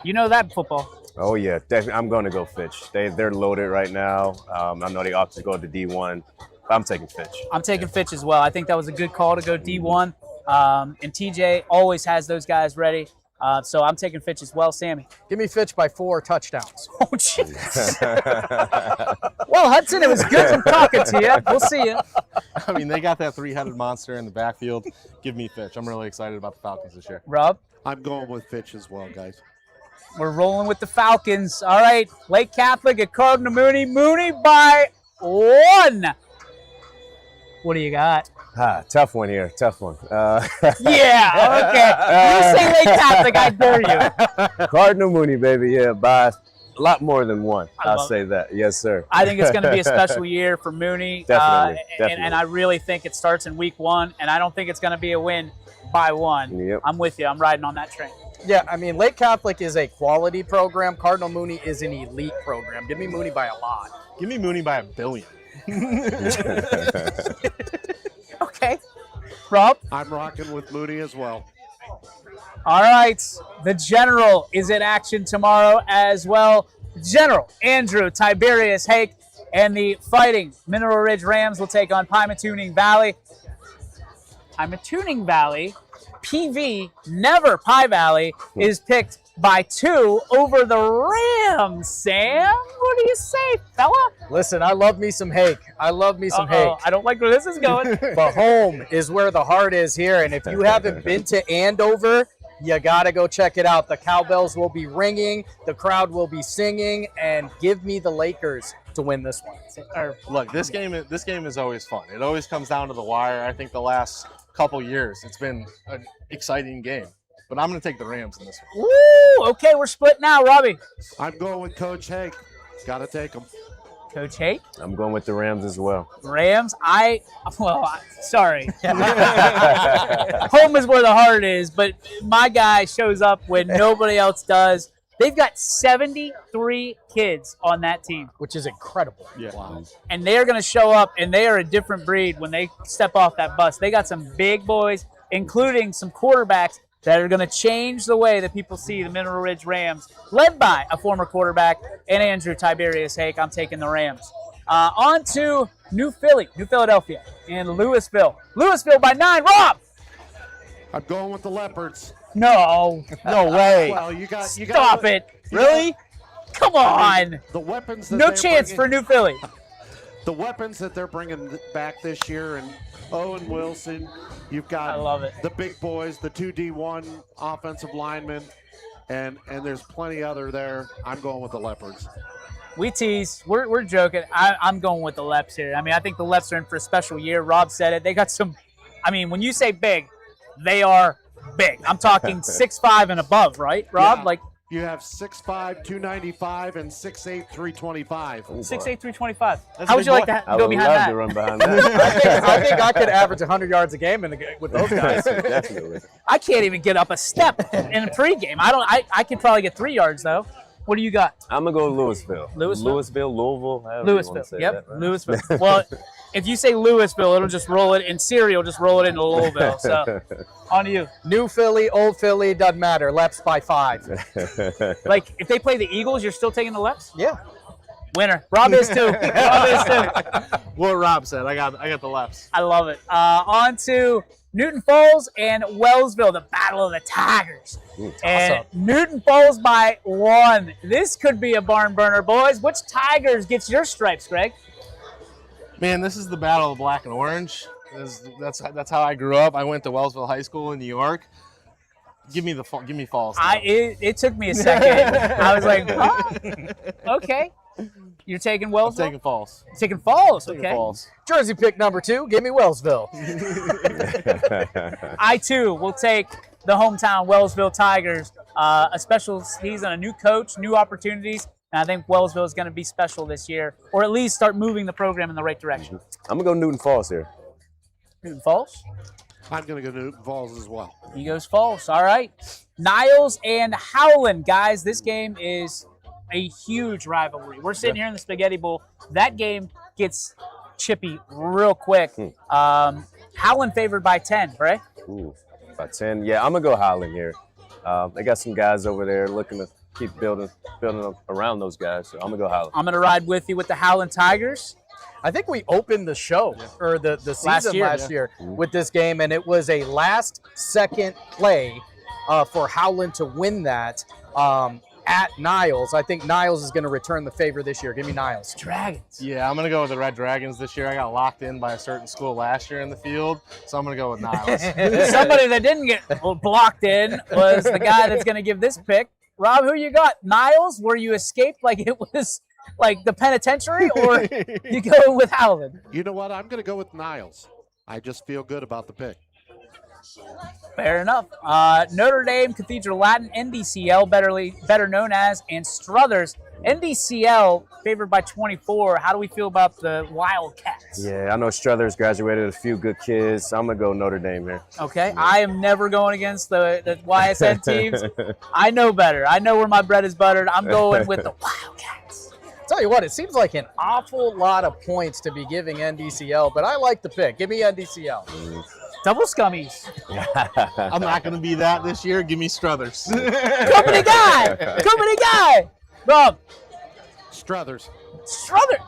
You know that football. Oh yeah, definitely. I'm going to go Fitch. They're loaded right now. I know they opted to go to D1. I'm taking Fitch. I'm taking Fitch as well. I think that was a good call to go D1. And TJ always has those guys ready. So I'm taking Fitch as well. Sammy. Give me Fitch by 4 touchdowns. Oh, jeez. Well, Hudson, it was good from talking to you. We'll see you. I mean, they got that 3-headed monster in the backfield. Give me Fitch. I'm really excited about the Falcons this year. Rob? I'm going with Fitch as well, guys. We're rolling with the Falcons. All right, Lake Catholic at Cardinal Mooney. Mooney by 1. What do you got? Tough one here. Tough one. Yeah, okay. You say Lake Catholic, I dare you. Cardinal Mooney, baby. Yeah, by a lot more than 1. I'll say that. Yes, sir. I think it's going to be a special year for Mooney. Definitely. And I really think it starts in week 1, and I don't think it's going to be a win by 1. Yep. I'm with you. I'm riding on that train. Yeah, I mean, Lake Catholic is a quality program. Cardinal Mooney is an elite program. Give me Mooney by a lot. Give me Mooney by 1 billion. Okay. Rob? I'm rocking with Mooney as well. All right. The General is in action tomorrow as well. General Andrew Tiberius Hake and the Fighting Mineral Ridge Rams will take on Pymatuning Valley. Pymatuning Valley, PV, never Pie Valley, is picked by 2 over the Rams. Sam, what do you say, fella? Listen, I love me some Hake. I love me some Hake. I don't like where this is going. But home is where the heart is here. And if you haven't been to Andover, you got to go check it out. The cowbells will be ringing. The crowd will be singing. And give me the Lakers to win this one. Look, this game is always fun. It always comes down to the wire. I think the last couple years it's been an exciting game. But I'm going to take the Rams in this one. Woo! Okay, we're split now, Robbie. I'm going with Coach Hake. Got to take him. Coach Hake? I'm going with the Rams as well. Rams? Sorry. Home is where the heart is, but my guy shows up when nobody else does. They've got 73 kids on that team. Which is incredible. Yeah. Wow. And they are going to show up, and they are a different breed when they step off that bus. They got some big boys, including some quarterbacks that are going to change the way that people see the Mineral Ridge Rams, led by a former quarterback and Andrew Tiberius Hake. I'm taking the Rams. On to New Philadelphia, and Louisville. Louisville by 9. Rob! I'm going with the Leopards. No way. Well, you got Stop it. Really? Come on. I mean, the weapons. That No they're chance for New Philly. The weapons that they're bringing back this year, and Owen Wilson. You've got I love it. The big boys, the 2 D1 offensive linemen, and there's plenty other there. I'm going with the Leopards. We tease. We're joking. I'm going with the Leps here. I mean, I think the Leps are in for a special year. Rob said it. They got some. I mean, when you say big, they are big. I'm talking 6'5" and above, right, Rob? Yeah. Like You have 6'5", 295, and 6'8", 325. 6'8", 325. How would you like to go behind that? I would love to run behind that. I think I could average 100 yards a game with those guys. Definitely. I can't even get up a step in a pregame. I could probably get 3 yards though. What do you got? I'm gonna go Louisville. Louisville? Louisville, however you Louisville. wanna say Yep. that, right? Louisville. Well, if you say Louisville, it'll just roll it, and Siri will just roll it into Louisville. So, on to you. New Philly, old Philly, doesn't matter. Leps by 5. Like, if they play the Eagles, you're still taking the Leps? Yeah. Winner. Rob is too. Rob is too. What Rob said. I got the Leps. I love it. On to Newton Falls and Wellsville, the Battle of the Tigers. And Newton Falls by 1. This could be a barn burner, boys. Which Tigers gets your stripes, Greg? Man, this is the battle of black and orange. That's how I grew up. I went to Wellsville High School in New York. Give me Falls. It took me a second. I was like, huh? Okay. You're taking Wellsville? I'm taking Falls. Taking Falls, okay. Taking Falls. Jersey pick number 2, give me Wellsville. I, too, will take the hometown Wellsville Tigers. A special season, a new coach, new opportunities. And I think Wellsville is going to be special this year, or at least start moving the program in the right direction. I'm going to go Newton Falls here. Newton Falls? I'm going to go Newton Falls as well. He goes Falls. All right. Niles and Howland. Guys, this game is a huge rivalry. We're sitting here in the Spaghetti Bowl. That game gets chippy real quick. Howland favored by 10, right? Ooh, by 10. Yeah, I'm gonna go Howland here. They got some guys over there looking to keep building around those guys. So I'm gonna go Howland. I'm gonna ride with you with the Howland Tigers. I think we opened the show or the season last year with this game, and it was a last-second play for Howland to win that at Niles. I think Niles is going to return the favor this year. Give me Niles. Dragons. Yeah, I'm going to go with the Red Dragons this year. I got locked in by a certain school last year in the field, so I'm going to go with Niles. Somebody that didn't get blocked in was the guy that's going to give this pick. Rob, who you got? Niles, where you escaped like it was like the penitentiary, or you go with Howland? You know what? I'm going to go with Niles. I just feel good about the pick. Fair enough. Notre Dame, Cathedral Latin, NDCL, better known as, and Struthers. NDCL favored by 24. How do we feel about the Wildcats? Yeah, I know Struthers graduated a few good kids. So I'm going to go Notre Dame here. Okay, I am never going against the YSN teams. I know better. I know where my bread is buttered. I'm going with the Wildcats. Tell you what, it seems like an awful lot of points to be giving NDCL, but I like the pick. Give me NDCL. Double scummies. I'm not going to be that this year. Give me Struthers. Company guy. Company guy. Rob. Struthers. Struthers.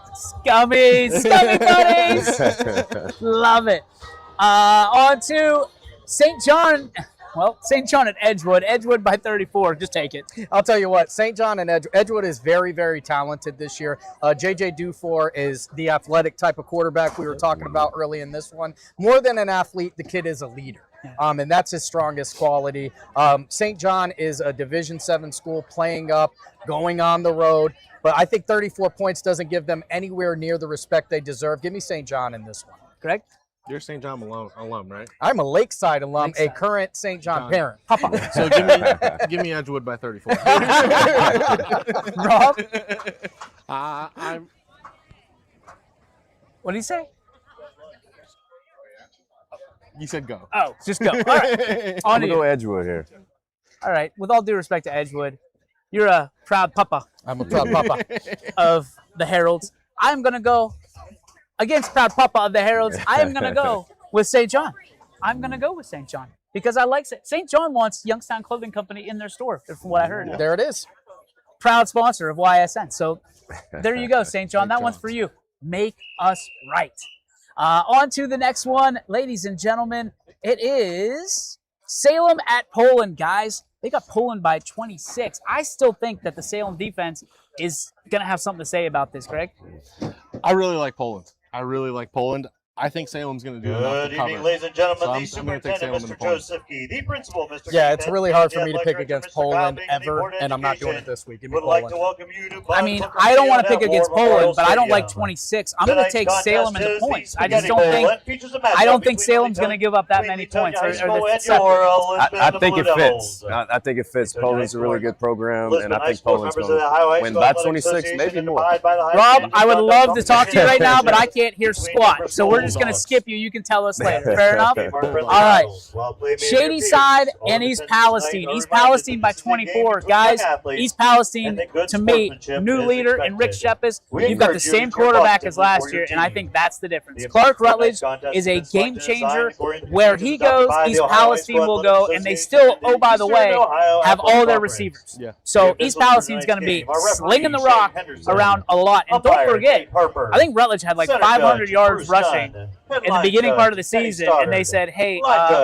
Scummies. Scummy buddies. Love it. On to St. John. Well, St. John at Edgewood. Edgewood by 34. Just take it. I'll tell you what, St. John and Edgewood is very, very talented this year. J.J. Dufour is the athletic type of quarterback we were talking about early in this one. More than an athlete, the kid is a leader, and that's his strongest quality. St. John is a Division VII school playing up, going on the road, but I think 34 points doesn't give them anywhere near the respect they deserve. Give me St. John in this one. Greg? You're a St. John alum, right? I'm a Lakeside alum, a current St. John parent. Papa. So give me Edgewood by 34. Rob? I'm. What did he say? You said go. Oh, just go. All right. I'm going to go Edgewood here. All right. With all due respect to Edgewood, you're a proud papa. I'm a proud papa. Of the Heralds. I'm going to go against proud papa of the Heralds. I am going to go with St. John. I'm going to go with St. John because I like it. St. John wants Youngstown Clothing Company in their store, from what I heard. There it is. Proud sponsor of YSN. So there you go, St. John. That one's for you. Make us right. On to the next one, ladies and gentlemen. It is Salem at Poland, guys. They got Poland by 26. I still think that the Salem defense is going to have something to say about this, Greg. I really like Poland. I think Salem's going to do enough to cover. Good evening, ladies and gentlemen. So The I'm gonna take superintendent, Salem Mr. in Poland. Joseph Key, the principal, Mr. Yeah, Keith, it's really hard for the me to athletic pick director, against Mr. Poland Gobbing, the ever, board and I'm not doing education. it this week. Give me Would like to Poland. welcome you to I mean, Boston I don't want to Coliseum pick at against War Memorial Poland, but I don't like Stadium. 26. I'm going to Tonight's take contest Salem in the is the points. I just Spaghetti don't Bowl. think That features a matchup I don't think between Salem's going to give up that between many Newton points. High Or School the and your Lisbon I think it Blue fits. Devils. I think it fits. Lisbon High Poland's a really School. good program, Lisbon and I High think School Poland's members going of the Ohio High to win School by Athletic 26, Association maybe and more. abide by the high Rob, standards I would of love to talk to you right now, but I competition can't hear between squat. different So we're just going to Bulldogs. skip you. You can tell us later. Fair enough? All right. Shady Side and East Palestine. East Palestine by 24. Guys, East Palestine, to me, new leader in Rick Shepis. You've got the same quarterback as last year, and I think that's the difference. Clark Rutledge is a game changer. Where he goes, East Palestine will go, and they still, oh, by the way, have all their receivers. So East Palestine's going to be slinging the rock around a lot. And don't forget, I think Rutledge had like 500 yards rushing in the beginning part of the season, and they said, hey,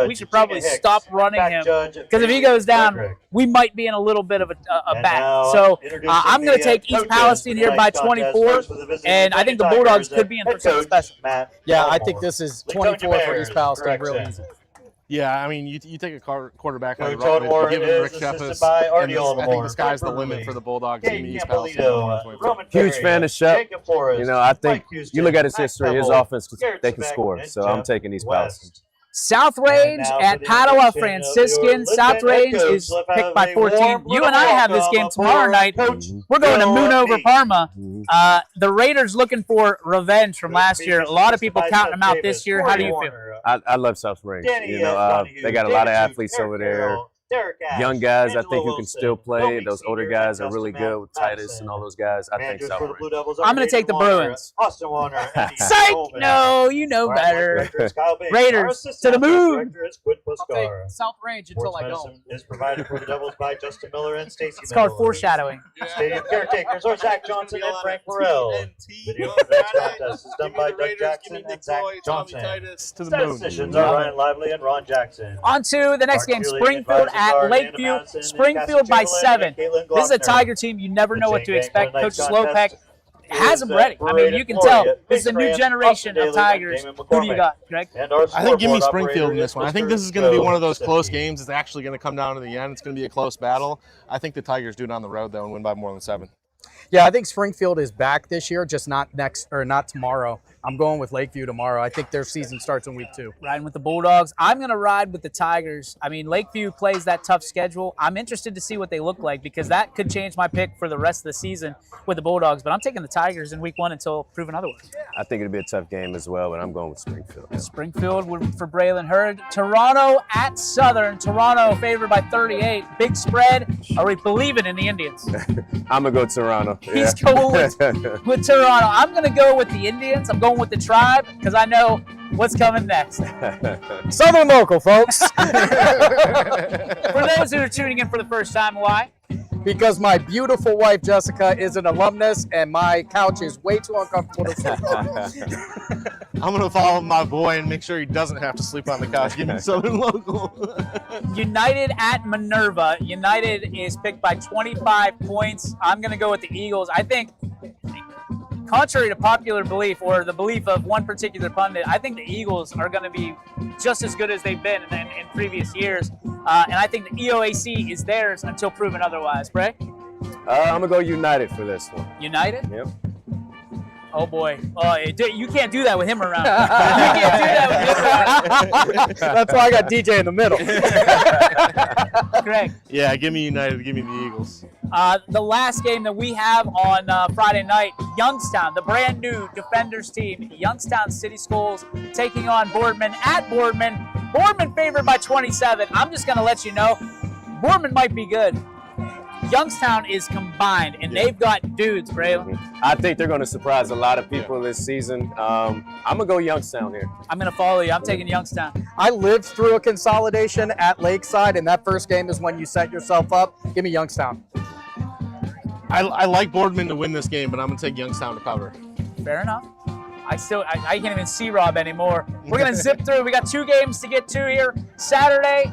we should probably stop running him, because if he goes down, we might be in a little bit of a battle. So I'm going to take East Palestine here by 24, and I think the Bulldogs could be in for something special. Yeah, I think this is 24 for East Palestine. Really easy. Yeah, I mean, you take a quarterback like Coach Owen Rutledge, you give him Rick is assisted Shepis, by and Artie I think the sky's the Oldemore, limit for the Bulldogs. Give me East Gabe Palestine. Roman Huge Ferry, fan of Shep. Jacob Forrest, You know, I think Mike Houston, you look at his Matt history, his Pebble, offense, Garrett they can Speck, score. and So I'm Jeff taking East West. Palestine. South Range at Padua Franciscan. South Range is picked by 14. You and I have this game tomorrow night. We're going to Moon over Parma. The Raiders looking for revenge from last year. A lot of people counting them out this year. How do you feel? I love South Range. You know, they got a lot of athletes over there. Derek Ash, young guys, I Angelo think, who can Wilson, still play. Kobe Those older Senior, guys and are really Justin good with Titus Madison. and all those guys. I think Managers South for the Ridge. Blue Devils I'm going to take the Bruins. Austin Warner, Andy Psych! Coleman. No, you know Our better. director is Kyle Bates. Our Raiders assistant to the athletic moon. director is Quinn Puskar. South Range until I Sports go. medicine is provided for the Devils by Justin Miller and Stacey It's called Miller. foreshadowing. Stadium caretakers are Zach Johnson and Frank Morrell. Video for the next contest is done by Doug Jackson and Zach Johnson. To the moon. Statisticians are Ryan Lively and Ron Jackson. On to the next Mark game, Julian Springfield advisors at are Amanda Lakeview. Madison and Springfield by Cassie 7. Chamberlain and Caitlin This is a Glockner. Tiger team. You never know what to The expect. chain gang Coach for tonight's Slopek contest has them ready. I mean, you can tell. This is a new generation of Tigers. Who do you got, Greg? I think give me scoreboard Springfield in operator this one. I is think Mr. this is going to be Joe one of those close Lipinski. games. It's actually going to come down to the end. It's going to be a close battle. I think the Tigers do it on the road, though, and win by more than 7. Yeah, I think Springfield is back this year, just not tomorrow. I'm going with Lakeview tomorrow. I think their season starts in week 2. Riding with the Bulldogs. I'm going to ride with the Tigers. I mean, Lakeview plays that tough schedule. I'm interested to see what they look like because that could change my pick for the rest of the season with the Bulldogs. But I'm taking the Tigers in week 1 until proven otherwise. I think it'll be a tough game as well, but I'm going with Springfield. Springfield for Braylon Hurd. Toronto at Southern. Toronto favored by 38. Big spread. Are we believing in the Indians? I'm going to go Toronto. He's going with Toronto. I'm going to go with the Indians. I'm going with the Tribe because I know what's coming next. Southern local, folks. For those who are tuning in for the first time, why? Because my beautiful wife, Jessica, is an alumnus, and my couch is way too uncomfortable to sleep on. I'm going to follow my boy and make sure he doesn't have to sleep on the couch. Give me Southern local. United at Minerva. United is picked by 25 points. I'm going to go with the Eagles. I think, contrary to popular belief or the belief of one particular pundit, I think the Eagles are going to be just as good as they've been in previous years. And I think the EOAC is theirs until proven otherwise. Bray? I'm going to go United for this one. United? Yep. Oh, boy. Oh, you can't do that with him around. You can't do that with him around. That's why I got DJ in the middle. Greg? Yeah, give me United. Give me the Eagles. The last game that we have on Friday night, Youngstown, the brand new Defenders team, Youngstown City Schools taking on Boardman at Boardman. Boardman favored by 27. I'm just going to let you know, Boardman might be good. Youngstown is combined, and they've got dudes, Braylon. I think they're going to surprise a lot of people this season. I'm going to go Youngstown here. I'm going to follow you. I'm taking Youngstown. I lived through a consolidation at Lakeside, and that first game is when you set yourself up. Give me Youngstown. I like Boardman to win this game, but I'm going to take Youngstown to cover. Fair enough. I can't even see Rob anymore. We're going to zip through. We got 2 games to get to here. Saturday,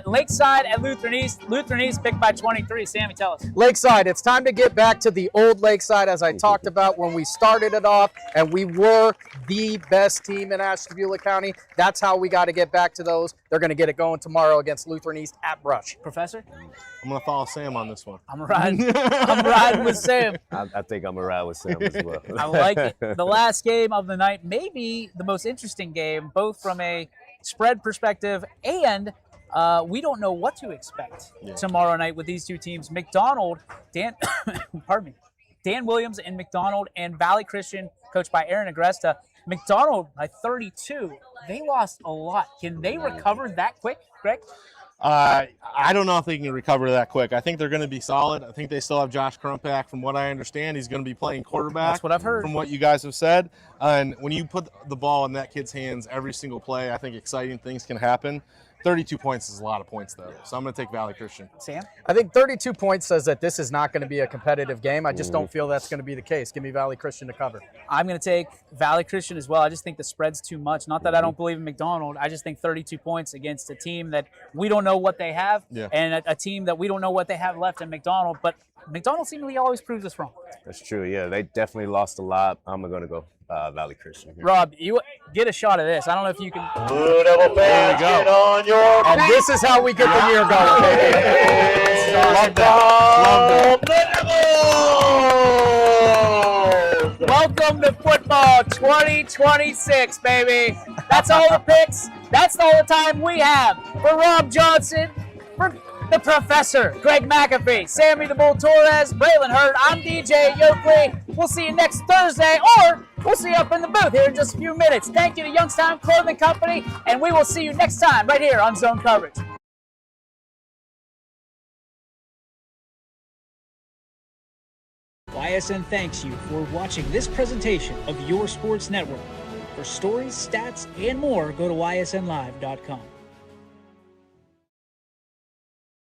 Lakeside at Lutheran East. Lutheran East picked by 23. Sammy, tell us. Lakeside, it's time to get back to the old Lakeside, as I talked about when we started it off, and we were the best team in Ashtabula County. That's how we got to get back to those. They're going to get it going tomorrow against Lutheran East at Brush. Professor? I'm going to follow Sam on this one. I'm riding with Sam. I think I'm going to ride with Sam as well. I like it. The last game of the night, maybe the most interesting game, both from a spread perspective and we don't know what to expect tomorrow night with these two teams. McDonald, Dan Williams and McDonald, and Valley Christian, coached by Aaron Agresta. McDonald by 32. They lost a lot. Can they recover that quick, Greg? I don't know if they can recover that quick. I think they're going to be solid. I think they still have Josh Crumpack. From what I understand, he's going to be playing quarterback. That's what I've heard. From what you guys have said. And when you put the ball in that kid's hands every single play, I think exciting things can happen. 32 points is a lot of points, though. So I'm going to take Valley Christian. Sam? I think 32 points says that this is not going to be a competitive game. I just don't feel that's going to be the case. Give me Valley Christian to cover. I'm going to take Valley Christian as well. I just think the spread's too much. Not that I don't believe in McDonald. I just think 32 points against a team that we don't know what they have, and a team that we don't know what they have left in McDonald. But McDonald seemingly always proves us wrong. That's true, yeah. They definitely lost a lot. I'm going to go Valley Christian here. Rob, you get a shot of this. I don't know if you can. Blue Devil fans, get on your And this is how we get the year going, baby. Love that. Welcome to football 2026, baby. That's all the picks. That's all the time we have. For Rob Johnson, for the Professor, Greg McAfee, Sammy the Bull Torres, Braylon Hurd, I'm DJ Yoakley. We'll see you next Thursday, or we'll see you up in the booth here in just a few minutes. Thank you to Youngstown Clothing Company, and we will see you next time right here on Zone Coverage. YSN thanks you for watching this presentation of your sports network. For stories, stats, and more, go to ysnlive.com.